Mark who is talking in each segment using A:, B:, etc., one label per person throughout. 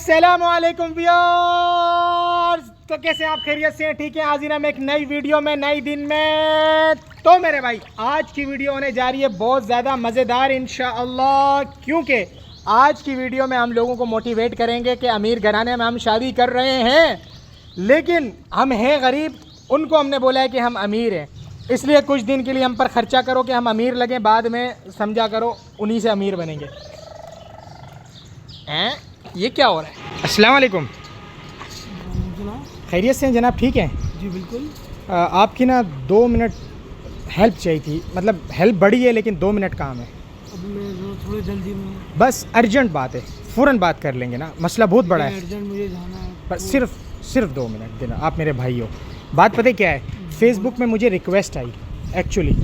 A: अस्सलामुअलैकुम व्यूअर्स। तो कैसे आप खैरियत से हैं? ठीक है। हाजिर हम एक नई वीडियो में नई दिन में। तो मेरे भाई आज की वीडियो होने जा रही है बहुत ज़्यादा मज़ेदार इंशाअल्लाह, क्योंकि आज की वीडियो में हम लोगों को मोटिवेट करेंगे कि अमीर घराने में हम शादी कर रहे हैं लेकिन हम हैं गरीब। उनको हमने बोला है कि हम अमीर हैं, इसलिए कुछ दिन के लिए हम पर ख़र्चा करो कि हम अमीर लगें, बाद में समझा करो उन्हीं से अमीर बनेंगे। हैं ये क्या हो रहा है? अस्सलाम वालेकुम। खैरियत से हैं जनाब? ठीक हैं
B: जी बिल्कुल।
A: आपकी ना 2 मिनट हेल्प चाहिए थी, मतलब हेल्प बड़ी है लेकिन 2 मिनट काम है।
B: अब मैं थोड़ी जल्दी में,
A: बस अर्जेंट बात है, फ़ौरन बात कर लेंगे ना, मसला बहुत बड़ा है।
B: अर्जेंट मुझे जाना है,
A: बस सिर्फ 2 मिनट देना। आप मेरे भाई हो। बात पता है क्या है? फेसबुक में मुझे रिक्वेस्ट आई, एक्चुअली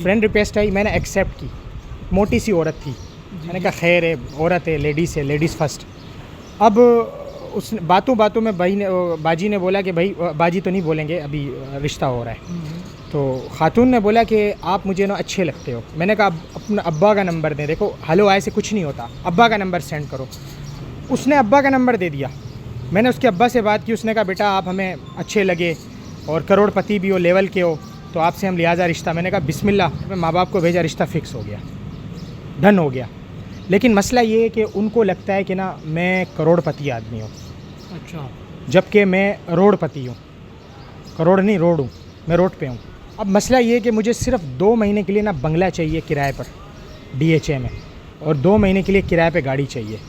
A: फ्रेंड रिक्वेस्ट आई, मैंने एक्सेप्ट की। मोटी सी औरत थी, मैंने कहा खैर है, औरत है, लेडीज़ फर्स्ट। अब उस बातों में बाजी ने बोला कि भाई, बाजी तो नहीं बोलेंगे, अभी रिश्ता हो रहा है। तो खातून ने बोला कि आप मुझे ना अच्छे लगते हो। मैंने कहा अपना अब्बा का नंबर दें। देखो हेलो आए से कुछ नहीं होता, अब्बा का नंबर सेंड करो। उसने अब्बा का नंबर दे दिया। मैंने उसके अब्बा से बात की। उसने कहा बेटा आप हमें अच्छे लगे और करोड़पति भी हो, लेवल के हो, तो आपसे हम लिहाजा रिश्ता। मैंने कहा बिस्मिल्लाह। मैं माँ बाप को भेजा, रिश्ता फ़िक्स हो गया, डन हो गया। लेकिन मसला ये है कि उनको लगता है कि ना मैं करोड़पति आदमी हूँ,
B: अच्छा,
A: जबकि मैं रोडपति हूँ। करोड़ नहीं, रोड हूँ, मैं रोड पे हूँ। अब मसला ये है कि मुझे सिर्फ 2 महीने के लिए ना बंगला चाहिए किराए पर DHA में, और 2 महीने के लिए किराए पे गाड़ी चाहिए,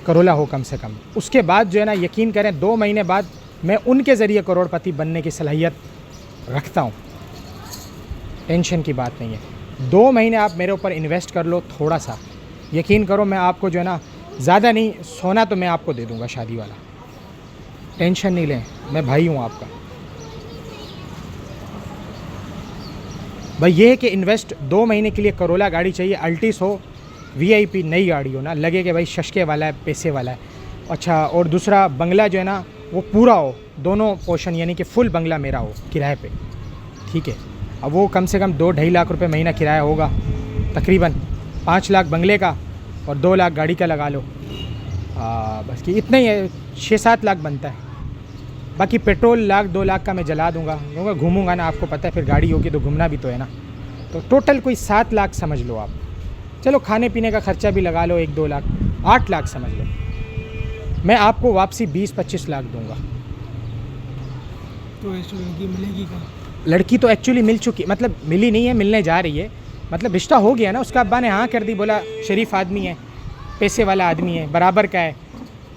A: करोला हो कम से कम। उसके बाद जो है ना, यकीन करें 2 महीने बाद मैं उनके ज़रिए करोड़पति बनने की सलाहियत रखता हूँ। टेंशन की बात नहीं है। 2 महीने आप मेरे ऊपर इन्वेस्ट कर लो थोड़ा सा, यकीन करो मैं आपको जो है ना, ज़्यादा नहीं, सोना तो मैं आपको दे दूँगा शादी वाला। टेंशन नहीं लें, मैं भाई हूँ आपका। भाई ये है कि इन्वेस्ट 2 महीने के लिए करोला गाड़ी चाहिए, अल्टिस हो, VIP नई गाड़ी हो ना, लगे कि भाई शशके वाला है, पैसे वाला है। अच्छा, और दूसरा बंगला जो है ना वो पूरा हो, दोनों पोर्शन, यानी कि फुल बंगला मेरा हो किराए पे, ठीक है। अब वो कम से कम 2-2.5 लाख रुपए महीना किराया होगा, तकरीबन 5 लाख बंगले का और 2 लाख गाड़ी का लगा लो। बस कि इतना ही है, 6-7 लाख बनता है। बाकी पेट्रोल 1-2 लाख का मैं जला दूंगा, क्योंकि घूमूंगा ना, आपको पता है फिर गाड़ी होगी तो घूमना भी तो है ना। तो टोटल कोई 7 लाख समझ लो आप। चलो खाने पीने का खर्चा भी लगा लो 1-2 लाख, 8 लाख समझ लो। मैं आपको वापसी 20-25 लाख दूंगा।
B: तो ऐसी लड़की मिलेगी क्या?
A: लड़की तो एक्चुअली मिल चुकी, मतलब मिली नहीं है, मिलने जा रही है। मतलब रिश्ता हो गया ना, उसका अब्बा ने हाँ कर दी, बोला शरीफ आदमी है, पैसे वाला आदमी है, बराबर का है।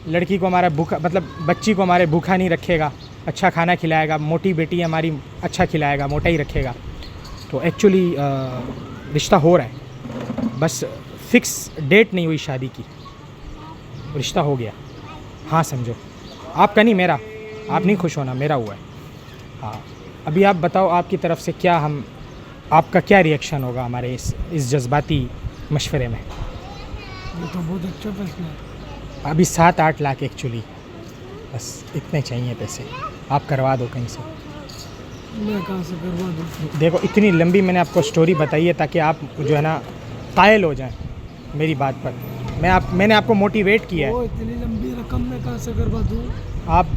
A: लड़की को हमारा भूखा, मतलब बच्ची को हमारे भूखा नहीं रखेगा, अच्छा खाना खिलाएगा। मोटी बेटी है हमारी, अच्छा खिलाएगा, मोटा ही रखेगा। तो एक्चुअली रिश्ता हो रहा है, बस फिक्स डेट नहीं हुई शादी की, रिश्ता हो गया। हाँ समझो, आपका नहीं मेरा, आप नहीं खुश होना, मेरा हुआ है। हाँ अभी आप बताओ, आपकी तरफ से क्या, हम आपका क्या रिएक्शन होगा हमारे इस जज्बाती मशवरे में?
B: ये तो बहुत अच्छा प्रश्न है।
A: अभी 7-8 लाख एक्चुअली, बस इतने चाहिए पैसे, आप करवा दो कहीं से।
B: मैं कहाँ से करवा दूँ?
A: देखो इतनी लंबी मैंने आपको स्टोरी बताई है ताकि आप जो है ना कायल हो जाएं मेरी बात पर। मैंने आपको मोटिवेट किया है।
B: इतनी लंबी रकम मैं कहाँ से करवा दूँ?
A: आप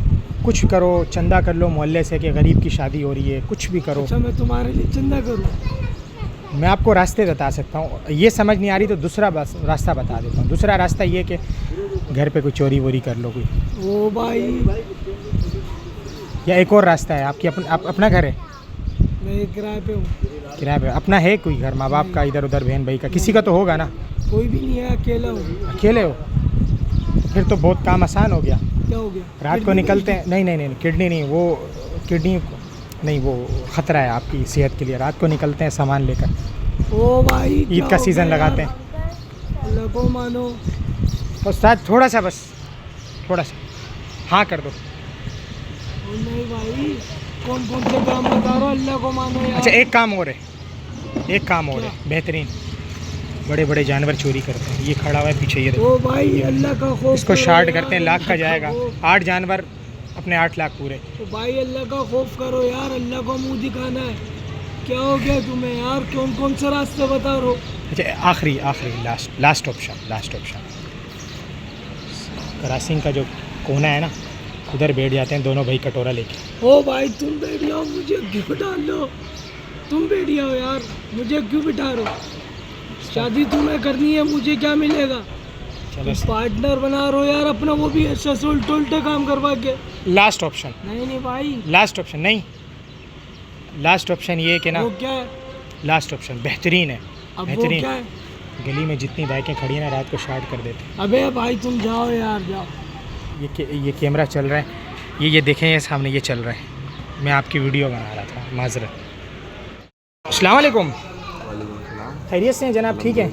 A: कुछ करो, चंदा कर लो मोहल्ले से कि गरीब की शादी हो रही है, कुछ भी करो।
B: अच्छा, मैं तुम्हारे लिए चंदा करूँ?
A: मैं आपको रास्ते बता सकता हूँ, ये समझ नहीं आ रही तो दूसरा रास्ता बता देता हूँ। दूसरा रास्ता ये कि घर पे कोई चोरी वोरी कर लो कोई।
B: ओ भाई,
A: या एक और रास्ता है, आपकी अपना घर है?
B: मैं किराए पे हूँ।
A: किराए पे? अपना है कोई घर? माँ बाप का, इधर उधर बहन भाई का, किसी का तो होगा ना?
B: कोई भी नहीं है, अकेला हूँ।
A: अकेले हो? फिर तो बहुत काम आसान हो गया।
B: क्या हो गया?
A: रात को निकलते हैं, नहीं किडनी नहीं, वो किडनी नहीं, वो ख़तरा है आपकी सेहत के लिए। रात को निकलते हैं सामान लेकर,
B: ओ भाई
A: ईद का सीज़न लगाते हैं।
B: अल्लाह को मानो।
A: और साथ थोड़ा सा, बस थोड़ा सा हाँ कर दो।
B: नहीं भाई, कौन कौन से काम बता रहा हो? अल्लाह को मानो यार।
A: अच्छा एक काम और है, बेहतरीन। बड़े बड़े जानवर चोरी करते हैं, ये खड़ा हुआ है पीछे, ये देखो।
B: ओ भाई अल्लाह का खौफ
A: इसको
B: करो
A: शार्ट
B: यार,
A: करते हैं, लाख का जाएगा।
B: करो।
A: 8 जानवर, अपने 8 लाख पूरे।
B: तो भाई अल्लाह का खौफ करो यार, अल्लाह को मुंह दिखाना है। क्या हो गया तुम्हें यार? कौन कौन से रास्ते बता रहे हो?
A: अच्छा आखिरी लास्ट ऑप्शन। क्रॉसिंग का जो कोना है ना, उधर बैठ जाते हैं दोनों भाई कटोरा लेके।
B: ओ भाई तुम बैठ जाओ, मुझे क्यों बिठा लो? तुम बैठ जाओ यार, मुझे क्यों बिठा रहे हो? शादी तुम्हें करनी है, मुझे क्या मिलेगा?
A: चलो
B: पार्टनर बना रहे हो यार अपना, वो भी ऐसा उल्टे उल्टे काम करवा के।
A: लास्ट ऑप्शन,
B: नहीं नहीं भाई,
A: लास्ट ऑप्शन नहीं, लास्ट ऑप्शन ये है कि ना,
B: वो क्या है?
A: लास्ट ऑप्शन बेहतरीन है,
B: अब वो
A: बेहतरीन।
B: क्या है?
A: गली में जितनी बाइकें खड़ी हैं ना, रात को शार्ट कर देते हैं।
B: अबे भाई तुम जाओ यार, जाओ।
A: ये कैमरा चल रहा है, ये देखें, ये सामने ये चल रहा है। मैं आपकी वीडियो बना रहा था, माजरत। अस्सलाम वालेकुम, खैरियत से हैं जनाब? ठीक है,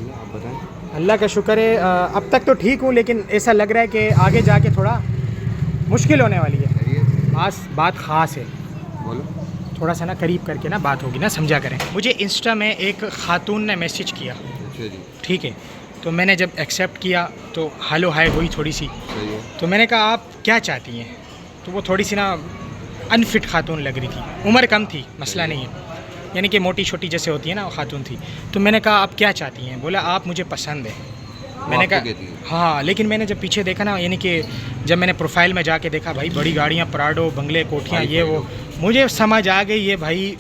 A: अल्लाह का शुक्र है। अब तक तो ठीक हूँ, लेकिन ऐसा लग रहा है कि आगे जाके थोड़ा मुश्किल होने वाली है। बात ख़ास है,
C: बोलो।
A: थोड़ा सा ना करीब करके ना बात होगी ना, समझा करें। मुझे इंस्टा में एक खातून ने मैसेज किया,
C: अच्छा जी,
A: ठीक है, तो मैंने जब एक्सेप्ट किया तो हेलो हाय हुई थोड़ी सी।
C: सही है।
A: तो मैंने कहा आप क्या चाहती हैं? तो वो थोड़ी सी ना अनफिट खातून लग रही थी, उम्र कम थी, मसला नहीं है, यानी कि मोटी छोटी जैसे होती है ना, वो खातून थी। तो मैंने कहा आप क्या चाहती हैं? बोला आप मुझे पसंद है। मैंने कहा हाँ, लेकिन मैंने जब पीछे देखा ना, यानी कि जब मैंने प्रोफाइल में जाके देखा, भाई बड़ी गाड़ियाँ, पराडो, बंगले, कोठियाँ, ये वो, मुझे समझ आ गई ये भाई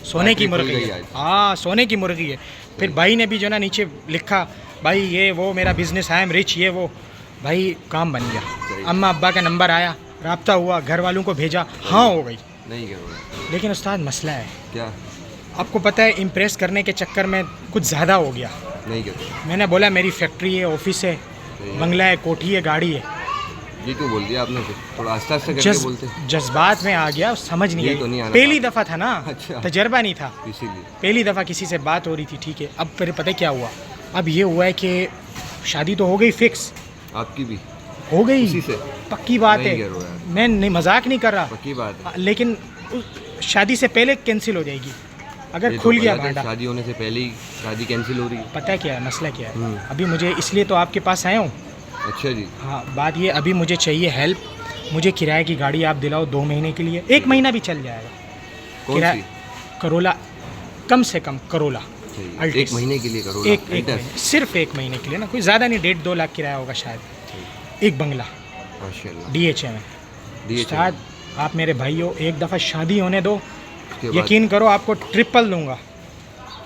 A: सोने की मुर्गी है। हाँ, सोने की मुर्गी है। फिर भाई ने भी जो ना नीचे लिखा, भाई ये वो मेरा बिज़नेस, आई एम रिच, ये वो, भाई काम बन गया। अम्मा अब्बा का नंबर आया, रब्ता हुआ, घर वालों को भेजा, हाँ हो गई।
C: नहीं क्या?
A: लेकिन उस्ताद मसला है
C: क्या?
A: आपको पता है, इम्प्रेस करने के चक्कर में कुछ ज़्यादा हो गया।
C: नहीं क्या?
A: मैंने बोला मेरी फैक्ट्री है, ऑफिस है, बंगला है, कोठी है, गाड़ी है।
C: ये क्यों बोल दिया आपने? थोड़ा आस्ते आस्ते करके बोलते।
A: जज्बात में आ गया, समझ नहीं
C: ये तो नहीं
A: आई।
C: आना
A: पहली दफ़ा था ना,
C: अच्छा।
A: तजर्बा नहीं था,
C: इसीलिए
A: पहली दफ़ा किसी से बात हो रही थी, ठीक है। अब फिर पता है क्या हुआ? अब ये हुआ है कि शादी तो हो गई फिक्स,
C: आपकी भी
A: हो गई,
C: उसी से
A: पक्की बात
C: नहीं
A: है,
C: कह रहे हो यार।
A: मैं नहीं, मजाक नहीं कर रहा,
C: पक्की बात है।
A: लेकिन शादी से पहले कैंसिल हो जाएगी अगर
C: ये तो
A: खुल गया
C: गलत है,
A: भांडा।
C: शादी होने से पहले ही शादी कैंसिल हो रही है।
A: पता है क्या है मसला, क्या है?
C: हम्म।
A: अभी मुझे इसलिए तो आपके पास आया हूँ।
C: अच्छा जी,
A: हाँ, बात ये, अभी मुझे चाहिए हेल्प, मुझे किराए की गाड़ी आप दिलाओ 2 महीने के लिए, 1 महीना भी चल जाएगा।
C: कौन
A: किराया
C: सी?
A: करोला, कम से कम करोला।
C: चाहिए?
A: अल्टिस।
C: 1 महीने के लिए करो।
A: एक महीने, सिर्फ 1 महीने के लिए ना, कोई ज़्यादा नहीं, 1.5-2 लाख किराया होगा शायद। एक बंगला
C: माशाल्लाह।
A: DHA में।
C: DHA
A: उस्ताद आप मेरे भाई हो, एक दफ़ा शादी होने दो,
C: उसके बाद
A: यकीन करो आपको ट्रिपल दूंगा।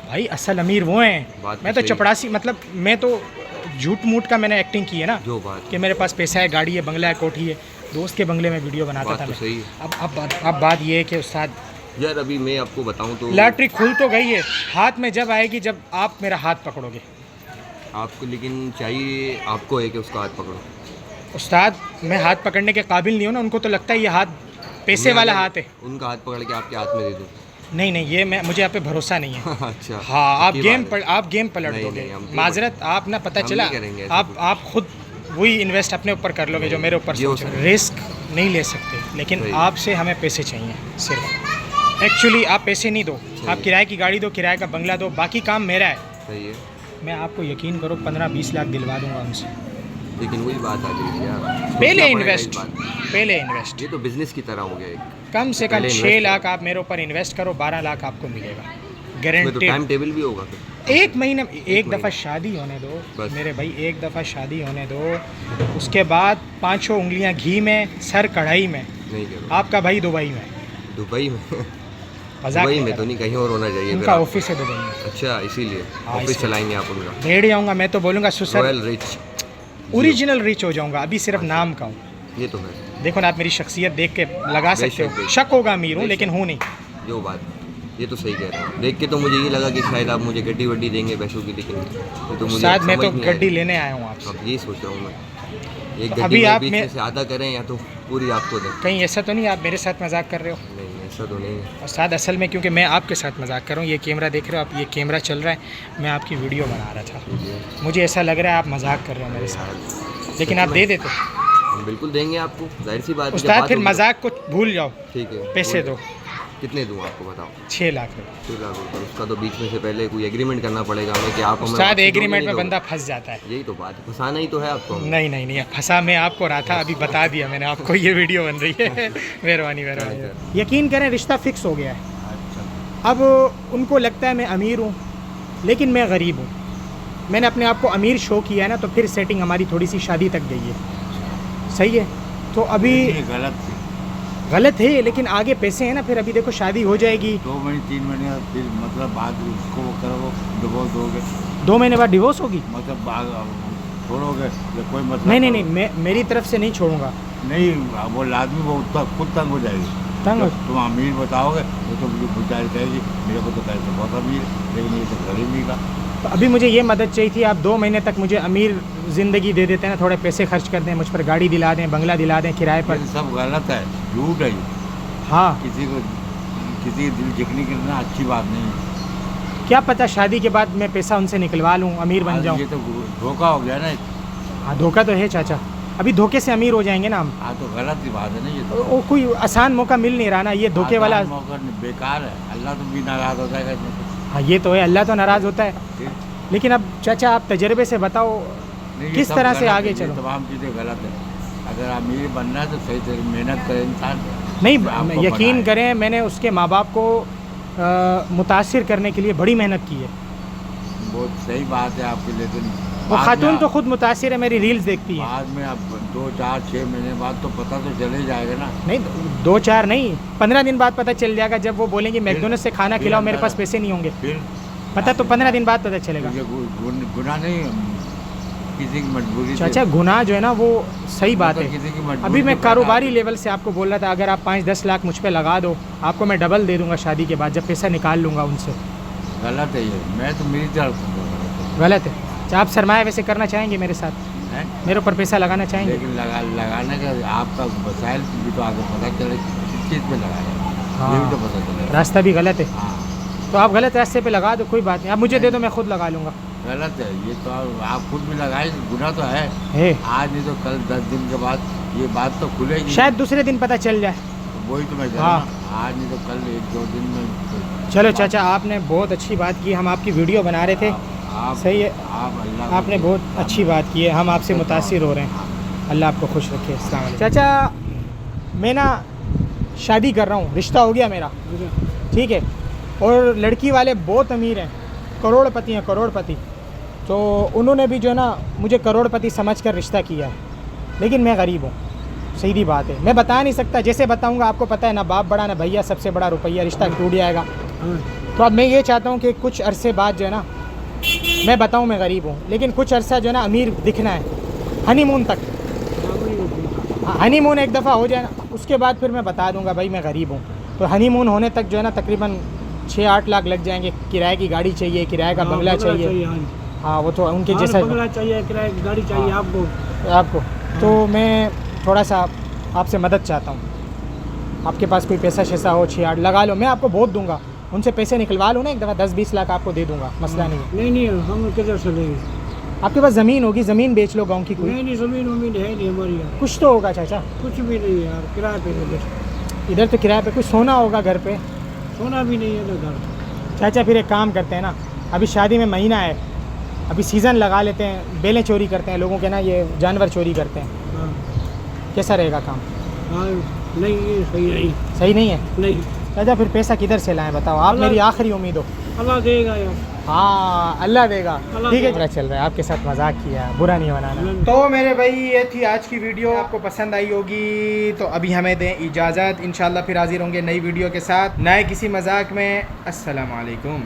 A: भाई असल अमीर वो हैं,
C: बात
A: मैं तो
C: सही।
A: चपड़ासी, मतलब मैं तो झूठ मूठ का मैंने एक्टिंग की है ना,
C: जो बात
A: कि मेरे पास पैसा है, गाड़ी है, बंगला है, कोठी है। दोस्त के बंगले में वीडियो बनाता
C: बात
A: था
C: तो
A: मैं।
C: सही है।
A: अब बात ये है कि उस्ताद
C: यार, अभी मैं आपको बताऊं तो
A: लॉटरी खुल तो गई है, हाथ में जब आएगी, जब आप मेरा हाथ पकड़ोगे।
C: आपको, लेकिन चाहिए आपको है कि उसका हाथ पकड़ो।
A: उस्ताद मैं हाथ पकड़ने के काबिल नहीं हूँ ना, उनको तो लगता है ये हाथ पैसे
C: मैं
A: वाला
C: अगर
A: हाथ है।
C: उनका हाथ पकड़ के आपके हाथ में दे दूं।
A: नहीं नहीं, ये मैं, मुझे आप पे भरोसा नहीं है।
C: अच्छा,
A: हाँ, आप
C: पक्की
A: गेम
C: बात है।
A: आप गेम पलट
C: नहीं,
A: दोगे।
C: नहीं, हम क्यों
A: माजरत, आप ना पता
C: हम
A: चला,
C: नहीं करेंगे ऐसा कुछ।
A: आप खुद वही इन्वेस्ट अपने ऊपर कर लोगे जो मेरे ऊपर
C: ये हो
A: सोच
C: सकता है।
A: रिस्क नहीं ले सकते, लेकिन
C: सही।
A: आपसे हमें पैसे चाहिए सिर्फ। एक्चुअली आप पैसे नहीं दो, आप किराए की गाड़ी दो, किराए का बंगला दो, बाकी काम मेरा है।
C: सही है,
A: मैं आपको यकीन करो 15-20 लाख दिलवा दूंगा उनसे।
C: लेकिन वही बात आ गई यार।
A: पहले
C: सोचना पड़ेगा
A: इन्वेस्ट,
C: इस बात पे।
A: पहले इन्वेस्ट,
C: ये तो बिजनेस की तरह हो गया एक।
A: कम से कम
C: पहले
A: 6
C: invest
A: लाख आप मेरे ऊपर इन्वेस्ट करो, 12 लाख आपको मिलेगा
C: इसमें तो
A: गारंटेड।
C: टाइम टेबल भी होगा फिर।
A: 1 महीने, एक दफ़ा
C: महीने।
A: शादी होने दो
C: बस।
A: मेरे भाई, एक दफ़ा शादी होने दो, उसके बाद 5 उंगलियां घी में, सर कढ़ाई में।
C: नहीं करो।
A: आपका भाई दुबई में,
C: दुबई में?
A: मजाक
C: दुबई
A: नहीं
C: में
A: कर
C: तो नहीं, कहीं और होना चाहिए फिर
A: उनका
C: आप।
A: ऑफिस है दुबई में।
C: अच्छा, इसीलिए
A: हाँ,
C: ऑफिस
A: इसलिए।
C: चलाएंगे आप उनका।
A: भेड़ जाऊंगा मैं, तो बोलूँगा सुसर,
C: रॉयल रिच।
A: ओरिजिनल रिच हो जाऊंगा, अभी सिर्फ नाम का हूँ।
C: ये तो है।
A: देखो ना, आप मेरी शख्सियत देख के लगा सकते
C: बेशक,
A: हो,
C: बेशक।
A: शक होगा अमीर हूँ,
C: बेशक।
A: लेकिन हूँ नहीं।
C: जो बात, ये तो सही कह रहे हैं। देख के तो मुझे ये लगा कि शायद आप मुझे गड्डी वड्डी देंगे पैसों की, लेकिन ये तो मुझे
A: शायद मैं तो
C: समझ नहीं
A: गड्डी
C: आया।
A: लेने आया हूँ आपसे।
C: अब यही सोच रहा हूँ मैं, एक
A: तो
C: गड्डी
A: अभी
C: में
A: आप
C: बीच
A: में-
C: में से आधा करें या तो पूरी आपको दें।
A: कहीं ऐसा तो नहीं आप मेरे साथ मजाक कर रहे हो?
C: नहीं, ऐसा तो नहीं है।
A: और साथ असल में, क्योंकि मैं आपके साथ मजाक कर रहा हूँ, ये कैमरा देख रहे हो आप, ये कैमरा चल रहा है, मैं आपकी वीडियो बना रहा था। मुझे ऐसा लग रहा है आप मजाक कर रहे हो मेरे साथ, लेकिन आप दे देते।
C: हम बिल्कुल देंगे आपको, जाहिर सी बात है। जब
A: उस्ताद
C: बात
A: फिर
C: होगी-
A: मजाक को भूल जाओ,
C: ठीक है,
A: पैसे
C: बोल
A: दो।
C: कितने दूँ आपको बताओ?
A: 6 लाख रुपये।
C: 6 लाख रुपये। उसका तो बीच में से पहले कोई एग्रीमेंट करना पड़ेगा हमें कि आप हमें
A: उस्ताद
C: वापसी दोगे,
A: एग्रीमेंट
C: नहीं
A: में
C: दोगे।
A: बंदा फंस जाता है।
C: यही तो बात है, फंसाना ही तो है आपको।
A: नहीं नहीं नहीं, फंसा मैं आपको रहा था, अभी बता दिया मैंने आपको, ये वीडियो बन रही है। मेहरबानी मेहरबानी। यकीन करें रिश्ता फिक्स हो गया है। अब उनको लगता है मैं अमीर हूँ, लेकिन मैं गरीब हूँ। मैंने अपने आप को अमीर शो किया है ना, तो फिर सेटिंग हमारी थोड़ी सी शादी तक गई है। सही है। तो अभी
D: ये गलत थी।
A: गलत है लेकिन आगे पैसे हैं ना, फिर अभी देखो शादी हो जाएगी,
D: 2 महीने 3 महीने फिर मतलब बाद उसको वो करो, डिवोर्स दोगे,
A: 2 महीने बाद डिवोर्स होगी।
D: मतलब छोड़ोगे या कोई मतलब
A: नहीं नहीं नहीं, मेरी तरफ से नहीं छोड़ूंगा।
D: नहीं, वो आदमी वो खुद तंग हो जाएगी।
A: तंग हो-
D: तुम अमीर बताओगे वो तो बेचारी कहेगी मेरे को तो पैसे बहुत अमीर है, लेकिन ये तो गरीब ही का।
A: तो अभी मुझे ये मदद चाहिए थी, आप 2 महीने तक मुझे अमीर ज़िंदगी दे देते हैं ना, थोड़े पैसे खर्च कर दें, मुझ पर गाड़ी दिला दें, बंगला दिला दें किराए पर।
D: ये सब गलत है, झूठ है ये।
A: हाँ,
D: किसी के दिल जिकनी करना अच्छी बात नहीं है।
A: क्या पता शादी के बाद मैं पैसा उनसे निकलवा लूँ, अमीर बन
D: आज
A: जाऊँ।
D: ये तो धोखा हो गया ना।
A: हाँ, धोखा तो है चाचा, अभी धोखे से अमीर हो जाएंगे ना हम।
D: हाँ तो गलत ही बात है ना ये तो।
A: वो कोई आसान मौका मिल नहीं रहा ना, ये धोखे वाला।
D: आसान मौका बेकार है, अल्लाह तो भी नाराज हो जाएगा इसमें तो।
A: हाँ ये तो है, अल्लाह तो नाराज़ होता है।
D: फिर
A: लेकिन अब चाचा आप तजर्बे से बताओ
D: नहीं, ये
A: किस
D: सब
A: तरह से
D: गलत
A: आगे
D: है, ये
A: चलो।
D: तमाम चीज़ें गलत है। अगर अमीर बनना है तो सही से मेहनत करे इंसान।
A: नहीं,
D: आपको
A: यकीन
D: बनाए।
A: करें मैंने उसके माँ बाप को मुतासिर करने के लिए बड़ी मेहनत की है।
D: बहुत सही बात है आपकी, लेकिन
A: वो
D: बाद
A: खातून
D: में
A: तो खुद मुतासिर है, मेरी रील्स देखती है।
D: बाद में अब 2 4 6 महीने बाद तो पता तो चले ही जाएगा ना।
A: नहीं 2-4 नहीं, 15 दिन बाद पता चल जाएगा, जब वो बोलेंगे मैकडोनल्ड्स से खाना
D: फिर
A: खिलाओ, मेरे
D: अंदर-
A: पास पैसे नहीं होंगे।
D: फिर
A: पता तो 15 दिन बाद पता चलेगा।
D: ये गुनाह नहीं, किसी की मजबूरी से-
A: चाचा गुनाह जो है ना वो सही बात
D: मतलब
A: है।
D: किसी की मजबूरी
A: अभी मैं
D: से
A: कारोबारी
D: पैदा-
A: लेवल से आपको बोल रहा था, अगर आप 5-10 लाख मुझ पे लगा दो, आपको मैं डबल दे दूंगा शादी के बाद, जब पैसा निकाल लूँगा उनसे।
D: गलत है ये, मैं तो मेरी तरफ से बोल रहा हूँ।
A: गलत है। अच्छा, आप सरमाया वैसे करना चाहेंगे मेरे साथ,
D: हैं?
A: मेरे ऊपर पैसा लगाना चाहेंगे?
D: लेकिन लगाने का आपका वसाइल भी तो आगे पता चले किस चीज़ पे लगाया,
A: हाँ।
D: ये भी तो पता चलेगा।
A: रास्ता भी गलत है,
D: हाँ
A: तो आप गलत रास्ते पे लगा दो, कोई बात नहीं, आप मुझे दे दो, मैं खुद लगा लूँगा।
D: गलत है ये तो, आप खुद भी लगाए, गुनाह तो है।
A: है
D: आज नहीं तो कल 10 दिन के बाद ये बात तो खुलेगी।
A: शायद दूसरे दिन पता चल जाए।
D: वही तो मैं कह
A: हाँ।
D: रहा हूँ, आज नहीं तो कल 1-2 दिन में।
A: चलो चाचा, आपने बहुत अच्छी बात की, हम आपकी वीडियो बना रहे थे।
D: आप
A: सही है,
D: आप अल्लाह को
A: आपने बहुत अच्छी बात की है, हम आपसे मुतासिर हो रहे हैं। अल्लाह आपको खुश रखे। अस्सलाम वालेकुम। चाचा मैं ना शादी कर रहा हूँ, रिश्ता हो गया मेरा, ठीक है, और लड़की वाले बहुत अमीर हैं, करोड़पति हैं, करोड़पति। तो उन्होंने भी जो है ना मुझे करोड़पति समझकर रिश्ता किया है, लेकिन मैं गरीब हूँ, सीधी बात है। मैं बता नहीं सकता, जैसे बताऊँगा आपको पता है ना, बाप बड़ा ना भैया, सबसे बड़ा रुपया, रिश्ता टूट जाएगा। तो अब मैं ये चाहता हूँ कि कुछ अरसे बाद जो है ना, मैं बताऊँ मैं गरीब हूँ, लेकिन कुछ अरसा जो है ना अमीर दिखना है, हनीमून तक। हनीमून एक दफ़ा हो जाए ना, उसके बाद फिर मैं बता दूंगा भाई मैं गरीब हूँ। तो हनीमून होने तक जो है ना तकरीबन 6-8 लाख लग जाएंगे। किराए की गाड़ी चाहिए, किराए का बंगला चाहिए। हाँ वो तो उनके जैसा
B: बंगला चाहिए, किराए की गाड़ी चाहिए
A: हाँ।
B: आपको।
A: तो मैं थोड़ा सा आपसे मदद चाहता हूँ, आपके पास कोई पैसा शैसा हो, 6-8 लगा लो, मैं आपको बहुत दूंगा, उनसे पैसे निकलवा लो ना एक दफ़ा, 10-20 लाख आपको दे दूंगा, मसला नहीं है।
B: नहीं हम किधर से लेंगे?
A: आपके पास ज़मीन होगी, ज़मीन बेच लो गाँव की कोई,
B: नहीं ज़मीन वमीन है नहीं हमारी यहाँ,
A: कुछ तो होगा चाचा।
B: कुछ भी नहीं है यार, किराए पे इधर।
A: इधर तो किराए पे, कुछ सोना होगा घर पे।
B: सोना भी नहीं है ना घर।
A: चाचा फिर एक काम करते हैं ना, अभी शादी में महीना है, अभी सीज़न लगा लेते हैं, बेलें चोरी करते हैं लोगों के ना, ये जानवर चोरी करते हैं,
B: हाँ
A: कैसा रहेगा काम?
B: हाँ, नहीं ये सही नहीं।
A: सही नहीं है
B: नहीं,
A: चाचा, फिर पैसा किधर से लाएं बताओ, आप
B: अल्लाह-
A: मेरी आखिरी उम्मीद हो।
B: अल्लाह देगा यार।
A: हाँ अल्लाह देगा,
B: अल्लाह
A: ठीक है।
B: देगा।
A: चल रहा है, आपके साथ मजाक किया, बुरा नहीं बनाना।
B: नहीं।
A: तो मेरे भाई ये थी आज की वीडियो, आपको पसंद आई होगी तो अभी हमें दें इजाज़त, इंशाल्लाह फिर हाजिर होंगे नई वीडियो के साथ, नए किसी मजाक में। अस्सलाम वालेकुम।